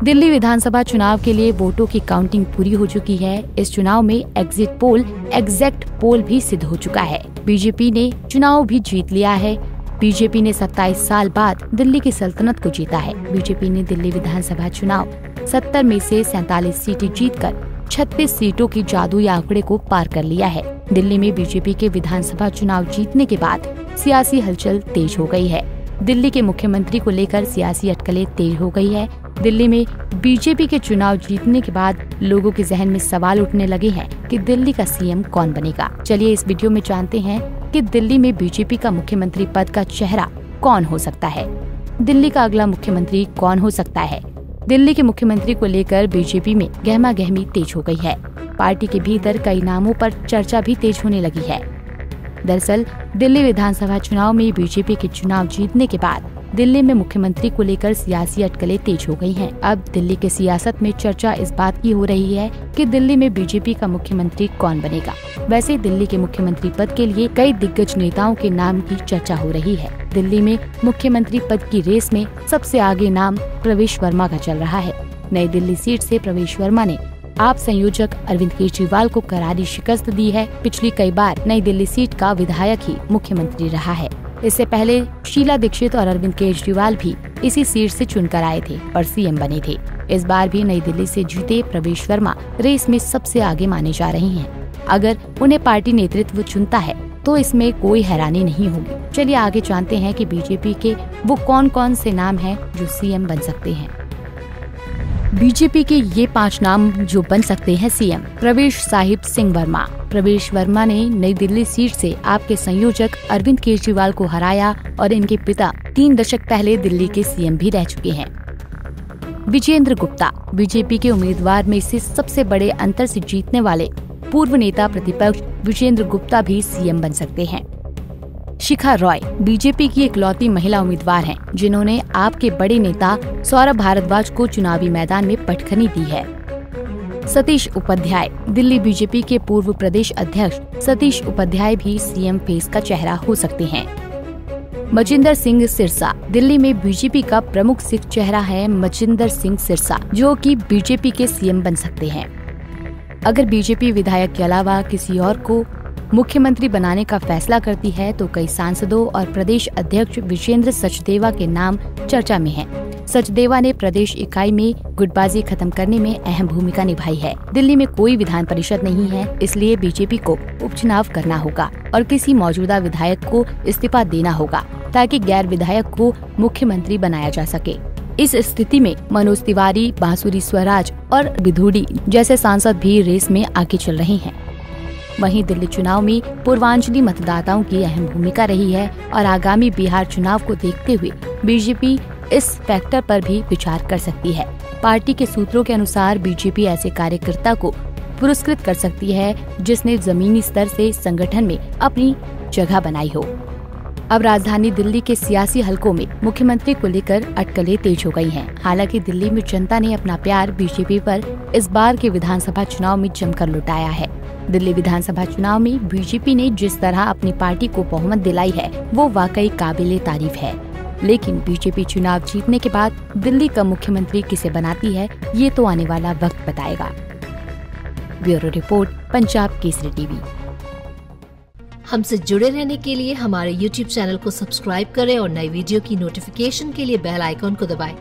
दिल्ली विधानसभा चुनाव के लिए वोटों की काउंटिंग पूरी हो चुकी है। इस चुनाव में एग्जिट पोल एग्जैक्ट पोल भी सिद्ध हो चुका है। बीजेपी ने चुनाव भी जीत लिया है। बीजेपी ने 27 साल बाद दिल्ली की सल्तनत को जीता है। बीजेपी ने दिल्ली विधानसभा चुनाव 70 में से 47 सीटें जीतकर 36 सीटों की जादुई आंकड़े को पार कर लिया है। दिल्ली में बीजेपी के विधानसभा चुनाव जीतने के बाद सियासी हलचल तेज हो गई है। दिल्ली के मुख्यमंत्री को लेकर सियासी अटकलें तेज हो गई है। दिल्ली में बीजेपी के चुनाव जीतने के बाद लोगों के जहन में सवाल उठने लगे हैं कि दिल्ली का सीएम कौन बनेगा। चलिए इस वीडियो में जानते हैं कि दिल्ली में बीजेपी का मुख्यमंत्री पद का चेहरा कौन हो सकता है। दिल्ली का अगला मुख्यमंत्री कौन हो सकता है। दिल्ली के मुख्यमंत्री को लेकर बीजेपी में गहमागहमी तेज हो गई है। पार्टी के भीतर कई नामों पर चर्चा भी तेज होने लगी है। दरअसल दिल्ली विधानसभा चुनाव में बीजेपी के चुनाव जीतने के बाद दिल्ली में मुख्यमंत्री को लेकर सियासी अटकलें तेज हो गई हैं। अब दिल्ली के सियासत में चर्चा इस बात की हो रही है कि दिल्ली में बीजेपी का मुख्यमंत्री कौन बनेगा। वैसे दिल्ली के मुख्यमंत्री पद के लिए कई दिग्गज नेताओं के नाम की चर्चा हो रही है। दिल्ली में मुख्यमंत्री पद की रेस में सबसे आगे नाम प्रवेश वर्मा का चल रहा है। नई दिल्ली सीट से प्रवेश वर्मा ने आप संयोजक अरविंद केजरीवाल को करारी शिकस्त दी है। पिछली कई बार नई दिल्ली सीट का विधायक ही मुख्यमंत्री रहा है। इससे पहले शीला दीक्षित और अरविंद केजरीवाल भी इसी सीट से चुनकर आए थे और सीएम बने थे। इस बार भी नई दिल्ली से जीते प्रवेश वर्मा रेस में सबसे आगे माने जा रहे हैं। अगर उन्हें पार्टी नेतृत्व चुनता है तो इसमें कोई हैरानी नहीं होगी। चलिए आगे जानते हैं कि बीजेपी के वो कौन कौन से नाम हैं जो सीएम बन सकते हैं। बीजेपी के ये 5 नाम जो बन सकते हैं सीएम। प्रवेश साहिब सिंह वर्मा। प्रवेश वर्मा ने नई दिल्ली सीट से आपके संयोजक अरविंद केजरीवाल को हराया और इनके पिता 3 दशक पहले दिल्ली के सीएम भी रह चुके हैं। विजेंद्र गुप्ता। बीजेपी के उम्मीदवार में से सबसे बड़े अंतर से जीतने वाले पूर्व नेता प्रतिपक्ष विजेंद्र गुप्ता भी सीएम बन सकते हैं। शिखा रॉय। बीजेपी की इकलौती महिला उम्मीदवार हैं, जिन्होंने आपके बड़े नेता सौरभ भारद्वाज को चुनावी मैदान में पटखनी दी है। सतीश उपाध्याय। दिल्ली बीजेपी के पूर्व प्रदेश अध्यक्ष सतीश उपाध्याय भी सीएम फेस का चेहरा हो सकते हैं। मजिंदर सिंह सिरसा। दिल्ली में बीजेपी का प्रमुख सिख चेहरा है मजिंदर सिंह सिरसा, जो कि बीजेपी के सीएम बन सकते हैं। अगर बीजेपी विधायक के अलावा किसी और को मुख्यमंत्री बनाने का फैसला करती है तो कई सांसदों और प्रदेश अध्यक्ष विजेंद्र सचदेवा के नाम चर्चा में हैं। सचदेवा ने प्रदेश इकाई में गुटबाजी खत्म करने में अहम भूमिका निभाई है। दिल्ली में कोई विधान परिषद नहीं है, इसलिए बीजेपी को उपचुनाव करना होगा और किसी मौजूदा विधायक को इस्तीफा देना होगा ताकि गैर विधायक को मुख्यमंत्री बनाया जा सके। इस स्थिति में मनोज तिवारी, बांसुरी स्वराज और बिधूड़ी जैसे सांसद भी रेस में आगे चल रहे हैं। वहीं दिल्ली चुनाव में पूर्वांचली मतदाताओं की अहम भूमिका रही है और आगामी बिहार चुनाव को देखते हुए बीजेपी इस फैक्टर पर भी विचार कर सकती है। पार्टी के सूत्रों के अनुसार बीजेपी ऐसे कार्यकर्ता को पुरस्कृत कर सकती है जिसने जमीनी स्तर से संगठन में अपनी जगह बनाई हो। अब राजधानी दिल्ली के सियासी हलकों में मुख्यमंत्री को लेकर अटकलें तेज हो गई हैं। हालांकि दिल्ली में जनता ने अपना प्यार बीजेपी पर इस बार के विधानसभा चुनाव में जमकर लुटाया है। दिल्ली विधानसभा चुनाव में बीजेपी ने जिस तरह अपनी पार्टी को बहुमत दिलाई है वो वाकई काबिले तारीफ है। लेकिन बीजेपी चुनाव जीतने के बाद दिल्ली का मुख्यमंत्री किसे बनाती है ये तो आने वाला वक्त बताएगा। Bureau report, Punjab Kesari TV. हमसे जुड़े रहने के लिए हमारे YouTube चैनल को सब्सक्राइब करें और नई वीडियो की नोटिफिकेशन के लिए बेल आइकॉन को दबाएं